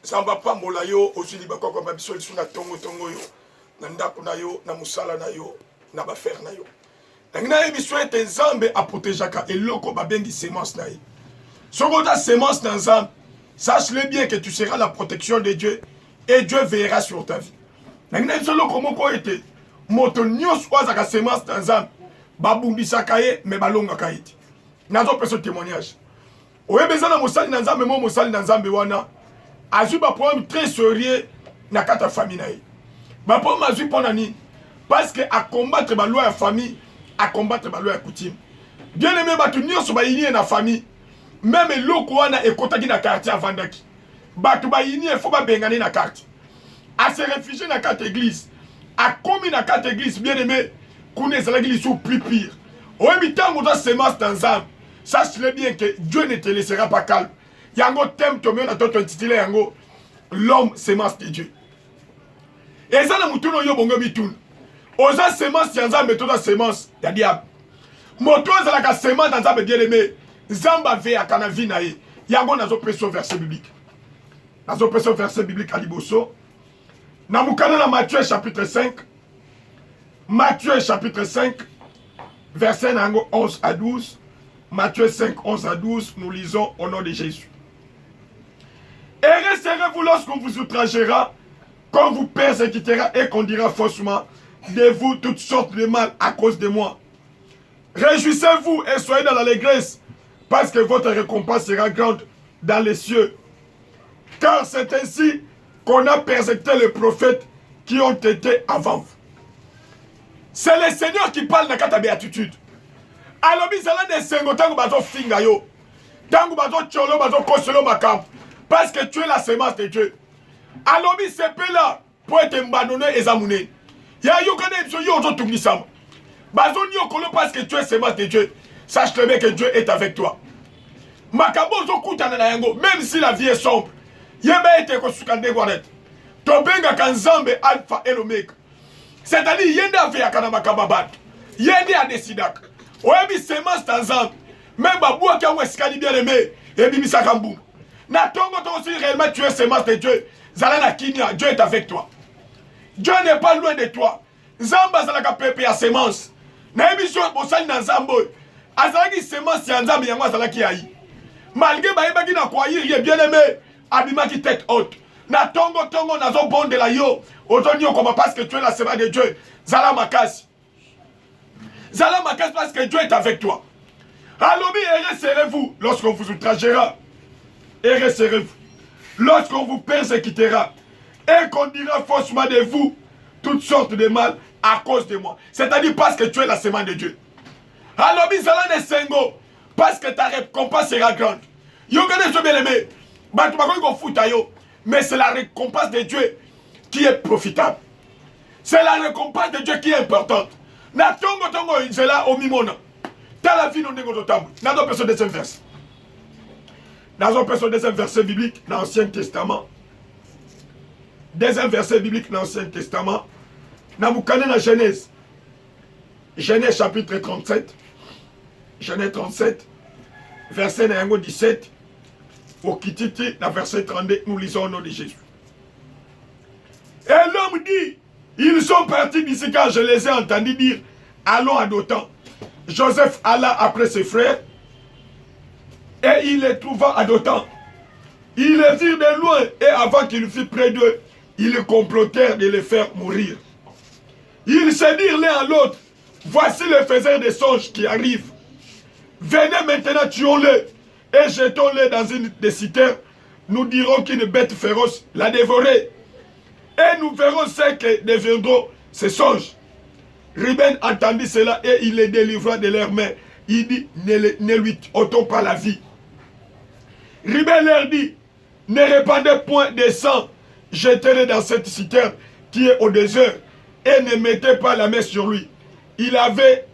Samba pambola yo ozuli bakoko babisoli suna tongo yo na ndako na yo na musala na yo na bafer na yo. Nangina ebiso ete Nzambe a protégeaka eloko babengi semence na ye. Soko ta semence na Nzambe, sache-le bien que tu seras la protection de Dieu et Dieu veillera sur ta vie. Nangina ebiso loko moko ete moto nyos wazaka semence na Nzambe babumbisaka ye me balongaka ye. Nazo peso témoignage. Oyebeza na musali na Nzambe mo musali na Nzambe wana azui ba problème très sérieux na kata famille na ye. Ba problème azui pona ni parce que à combattre ba loi ya famille, à combattre ba loi ya coutume. Bien aimé batu nyonso ba yini na famille, même eloko wana ekotaki na quartier avandaki. Batu ba yini faut ba bengane na quartier. A se réfugier na kata église, a commis na kata église bien aimé, kune salaki li sou plus pire. Oyebi tango ta semence dans Nzambe, sache-le bien que Dieu ne te laissera pas calme. Yango tem to mena to intitulé yango l'homme semence de Dieu. Et ça na mutuno yo bongo bitun. Oza semence ya Nzambe to ta semence ya diable. Moto za la semence dans Nzambe bien aimé. Nzamba ve akana vi na ye. Yango nazo peso verset biblique. Nazo peso verset biblique à liboso. Na mukana na Matthieu chapitre 5. Matthieu chapitre 5 verset nango 11 à 12. Matthieu 5, 11 à 12, nous lisons au nom de Jésus. Et resterez-vous lorsqu'on vous outragera, qu'on vous persécutera et qu'on dira faussement de vous toutes sortes de mal à cause de moi. Réjouissez-vous et soyez dans l'allégresse, parce que votre récompense sera grande dans les cieux. Car c'est ainsi qu'on a persécuté les prophètes qui ont été avant vous. C'est le Seigneur qui parle dans ta béatitude. Alors, bizala de sengo tango bazo finga yo. Tango bazo cholo bazo koselo makam. Parce que tu es la semence de Dieu. Alors, c'est là pour être mbanoné et zamouné. Ya yo kane so yo zo tungisam. Bazo nyo kolo parce que tu es semence de Dieu. Sache-le bien que Dieu est avec toi. Makabo zo kutana na yango, même si la vie est sombre. Yebe ete ko sukande gwanet. Tobenga kanzambe alpha et l'omega. C'est-à-dire yende ave yakana makababat. Yende a décidak. Oyebi semence dans Nzambe. Même babou qui a un escalier bien aimé. Et bimi sakambou. Na tongo to aussi réellement tu es semence de Dieu. Zala na kinia. Dieu est avec toi. Dieu n'est pas loin de toi. Nzamba zala ka pepe ya semence. Na émission bosali na Nzambo. Azala ki semence ya Nzambe yango azala ki ayi. Malgré ba yeba ki na croire bien aimé. Abima ki tête haute. Na tongo na zo bonde la yo. Otoni yo comme parce que tu es la semence de Dieu. Zala makasi. Zala makas parce que Dieu est avec toi. Alors, resserrez-vous lorsqu'on vous outragera. Et resserrez-vous lorsqu'on vous persécutera. Et qu'on dira faussement de vous toutes sortes de mal à cause de moi. C'est-à-dire parce que tu es la semence de Dieu. Alors, zala ne sengo parce que ta récompense sera grande. Yo gane so bien aimé. Mais c'est la récompense de Dieu qui est profitable. C'est la récompense de Dieu qui est importante. Na tongo tongo inzela omimona. Tala vie non dengo totambu. Nazo perso deuxième verset. Nazo perso deuxième verset biblique dans l'Ancien Testament. Deuxième verset biblique dans l'Ancien Testament. Namukane na Genèse. Genèse chapitre 37. Genèse 37. Verset nango 17. Au kititi, la verset 32, nous lisons au nom de Jésus. Et l'homme dit, ils sont partis d'ici car je les ai entendus dire, allons à Dothan. Joseph alla après ses frères et il les trouva à Dothan. Ils les virent de loin et avant qu'il fût près d'eux, ils complotèrent de les faire mourir. Ils se dirent l'un à l'autre, voici le faiseur des songes qui arrive. Venez maintenant, tuons-le et jetons-le dans une des citernes. Nous dirons qu'une bête féroce l'a dévoré. Et nous verrons ce que deviendront ces songes. Ruben entendit cela et il les délivra de leurs mains. Il dit, ne lui ôtons pas la vie. Ruben leur dit, ne répandez point de sang, jetez-le dans cette citerne qui est au désert et ne mettez pas la main sur lui. Il avait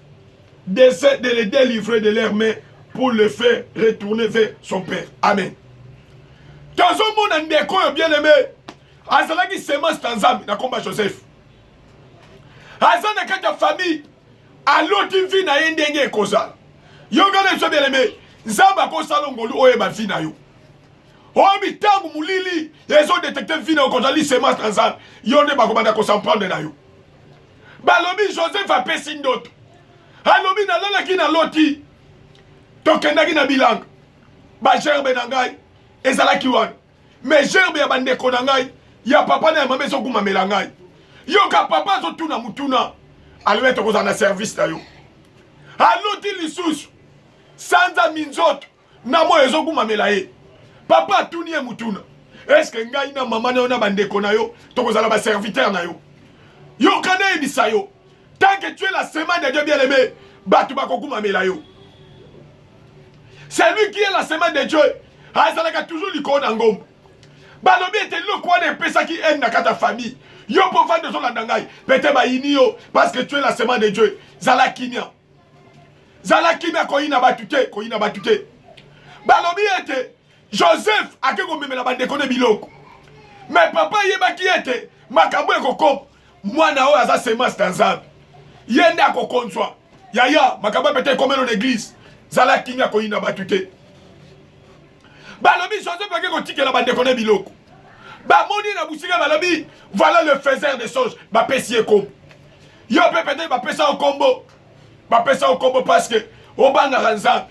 décidé de les délivrer de leurs mains pour le faire retourner vers son père. Amen. Dans un monde bien aimé, azalaki semence tanzambi na komba Joseph. Azana kata famille aloti vie na yendenge kozala. Yo gane so bien aimé, Nzamba ko salongolu oye ba vie na yo. Obi tangu mulili yezo de tina okozali semence na nzambe yo nde bakomanda kosamprendre na yo balobi Joseph apesi ndoto alobi nalalaki na loti tokendaki na bilanga bagerbe na ngai ezalaki wana mais gerbe ya bandeko na ngai ya papa na ya mama ezokumamela ngai yoka papa azotuna mutuna alobi tokozala na service na yo aloti lisusu sanza minzoto na moyo ezokumamela ye papa atuni ye mutuna eske ngai na mama na yo na bandeko na yo tokozala baserviteur na yo yoka nayebisa yo tant que tu es la semaine de Dieu bien-aimé bato bakokumamela yo c'est lui qui est la semaine de Dieu azalaka toujours likolo na ngomba balobi ete loko wana epesaki ene na kata famille yo mpo vandi ozolanda ngai pete bayini yo parce que tu es la semaine de Dieu zala kimia koyina batu te balobi ete Joseph ake komemela bandeko ne biloko mais papa yebaki ete makambo ekokoma mwana oyo aza semence na nzambe ye nde akokonzwa yaya makambo pete ekomelo l'église zala kimia koyina batu te balobi Joseph ake kotikela bandeko ne biloko bamoni na busika balobi voilà le faiseur de songe bapesi ye kombo yo mpe pete bapesa yo kombo parce que obangaka nzambe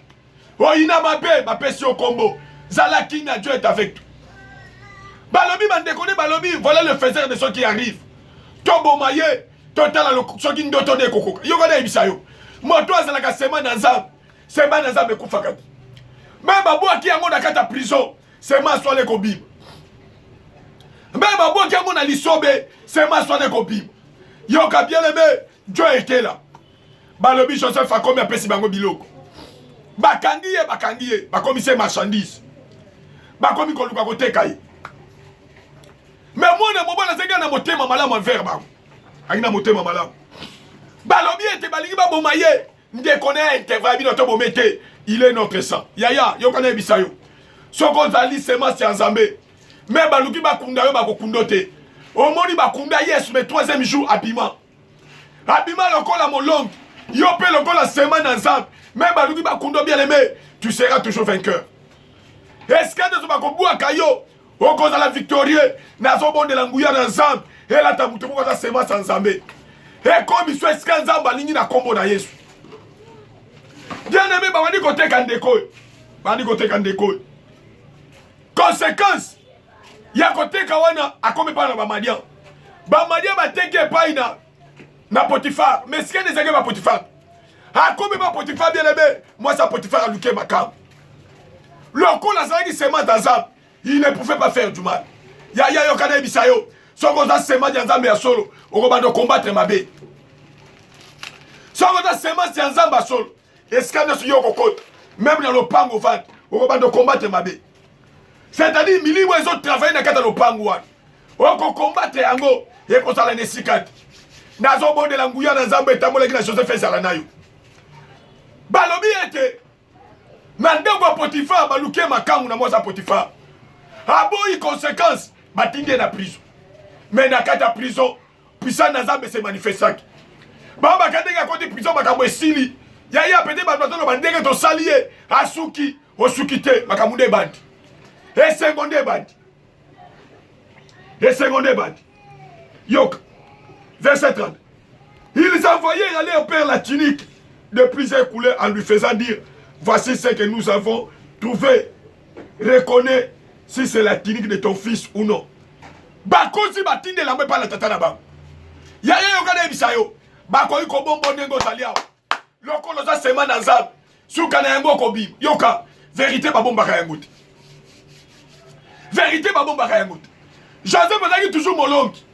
oyina mabe bapesi yo kombo zala kimia Dieu est avec toi balobi bandeko ne balobi voilà le faiseur de songe qui arrive toboma ye totala soki ndoto nde ekokoka yo kona yebisa yo moto azalaka sema na nzambe ekufaka te me babwaki yango na kati ya prison sema aswala ekobima me babwaki yango na lisobe sema aswala ekobima yoka bien aimé Dieu était là balobi Joseph akomi apesi bango biloko bakangi ye bakomi se marchandise bakomi koluka koteka ye me mwana mobala azengi na motema malamu envers bango akina motema malamu balobi ete balingi baboma ye ndeko na intervalle bino toboma ete il est notre sang yaya yokana yebisa yo soko ozali semence ya nzambe me baluki bakunda yo bakokunda te omoni bakunda yesu me troisième jour abima lokola molongi yo mpe lokola semence na nzambe me baluki bakunda bien aimé tu seras toujours vainqueur eskade so bakobwaka yo okozala victorieux nazobondela nguya na nzambe elata mutu moko aza semence ya nzambe ekomi so esika nzambe alingi na kombo na yesu bien-aimé bandi koteka ndeko conséquence ya koteka wana akomi pa na bamadian bateki epai na Potifar mais sikani ezalaki bapotifar akomi bapotifar bien-aimé mwasi Potifar aluki makambo lokola azalaki semence ya nzambe il ne pouvait pas faire du mal yaya yokana yebisa yo soki oza semence ya nzambe ya solo okobanda combattre mabe soki oza semence ya nzambe ya solo esika nyonso yo okokota même na lopango ovandi okobanda combattre mabe c'est-à-dire milimo ezotravaille na kati ya lopango wana okokombattre yango ekozala na esika te nazobondela nguya na nzambe etambolaki na Joseph ezala na yo balobi ete na ndeko ya Potifar balukie makangu na mwasi ya Potifar aboyi conséquence batindi na prison mais na kati ya prison puissance na nzambe se manifestaki bango bakandenge akoti prison makambo esili yaya pete bato bazoloba ndenge tosali ye asuki osuki te makambo nde ebandi esengo nde ebandi yoka verset 30 ils envoyaient aller au père la tunique de plusieurs couleurs en lui faisant dire voici ce que nous avons trouvé reconnais si c'est la tunique de ton fils ou non bakozi batinde la mwepa la tata na bango yaya yokana yebisa yo bakoyi kobombo ndenge ozali awa lokolo za sema na nzambe suka na yango kobima yoka vérité babombaka yango te Joseph azalaki toujours molongi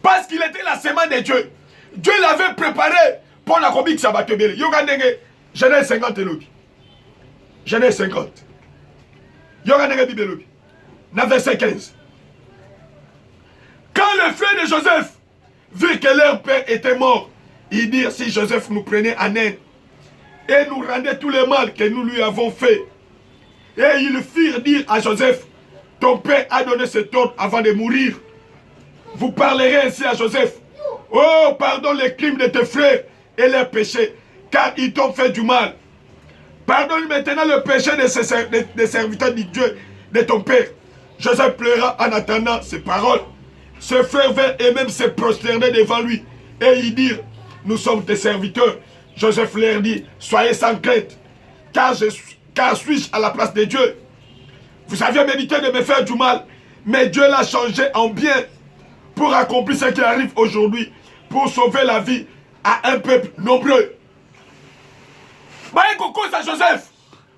parce qu'il était la semaine de Dieu l'avait préparé pour la kobikisa bato ebele yoka ndenge Genèse 50 elobi yoka ndenge bible elobi na verset 15 quand les frères de Joseph virent que leur père était mort ils dirent si Joseph nous prenait en haine et nous rendait tout le mal que nous lui avons fait et ils firent dire à Joseph ton père a donné cet ordre avant de mourir vous parlerez ainsi à Joseph oh pardonne les crimes de tes frères et leurs péchés car ils t'ont fait du mal pardonne maintenant le péché des serviteurs de Dieu de ton père Joseph pleura en attendant ces paroles Ses frères vinrent et même se prosterner devant lui et y dire, nous sommes tes serviteurs. Joseph leur dit, soyez sans crainte, car suis-je à la place de Dieu? Vous aviez médité de me faire du mal, mais Dieu l'a changé en bien pour accomplir ce qui arrive aujourd'hui, pour sauver la vie à un peuple nombreux. Maïe Koko, c'est Joseph.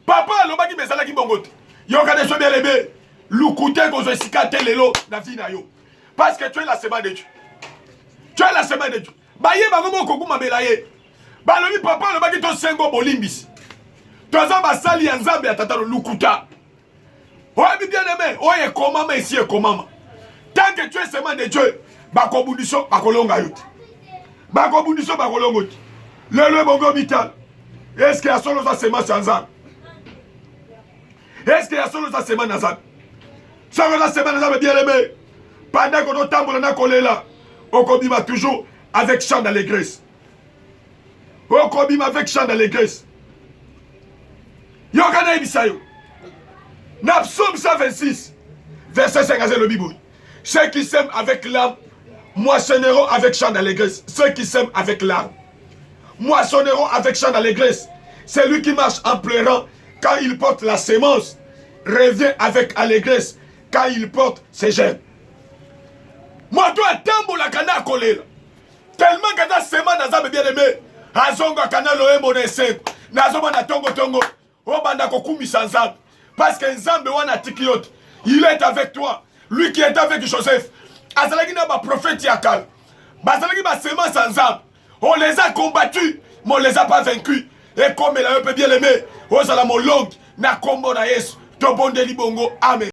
Papa, l'homme qui me s'ala qui bongote. Yo kade so bien aimé. Lukute ko zo sikate lelo na vie na yo. Parce que tu es la semaine de Dieu. Tu es la semaine de Dieu. Baye bangomo kokuma belaye. Ba lobi papa l'homme qui to sengo bolimbis. Toza basali ya nzambe atata lukuta. Oye bien aimé, oye komama ici et komama. Tant que tu es semaine de Dieu, bakobundiso bakolonga yote. Bakobundiso bakolonga yote. Le bongo vital. Est-ce qu'il y a solo sa semence en zam? Est-ce qu'il y a solo sa semence en zam? Solo sa semence en zam bien aimé. Pendant que nous tambourons dans kolela, on combine toujours avec chant d'allégresse. On combine avec chant d'allégresse. Yokana ibisayo. Dans Psaume 126, verset 5 à le Bible. Ceux qui s'aiment avec l'âme, moissonneront avec chant d'allégresse. Ceux qui s'aiment avec l'âme, moissonneront avec chant d'allégresse. Celui qui marche en pleurant quand il porte la sémence revient avec allégresse quand il porte ses germes. Moi, toi, tambola kana kolela. Tellement que ta semence n'a bien aimé. Azonga kana loe monese. Nazoma na tongo tongo. Obanda kokumi sanzam. Parce que Nzambe wana tikiot. Il est avec toi. Lui qui est avec Joseph. Azalaki na ba prophète yakal. Bazalaki ba semence ensemble. On les a combattus, mais on les a pas vaincus. Et comme il a un peu bien aimé, on a la longue, na kombo na yesu, to bonde libongo, amen.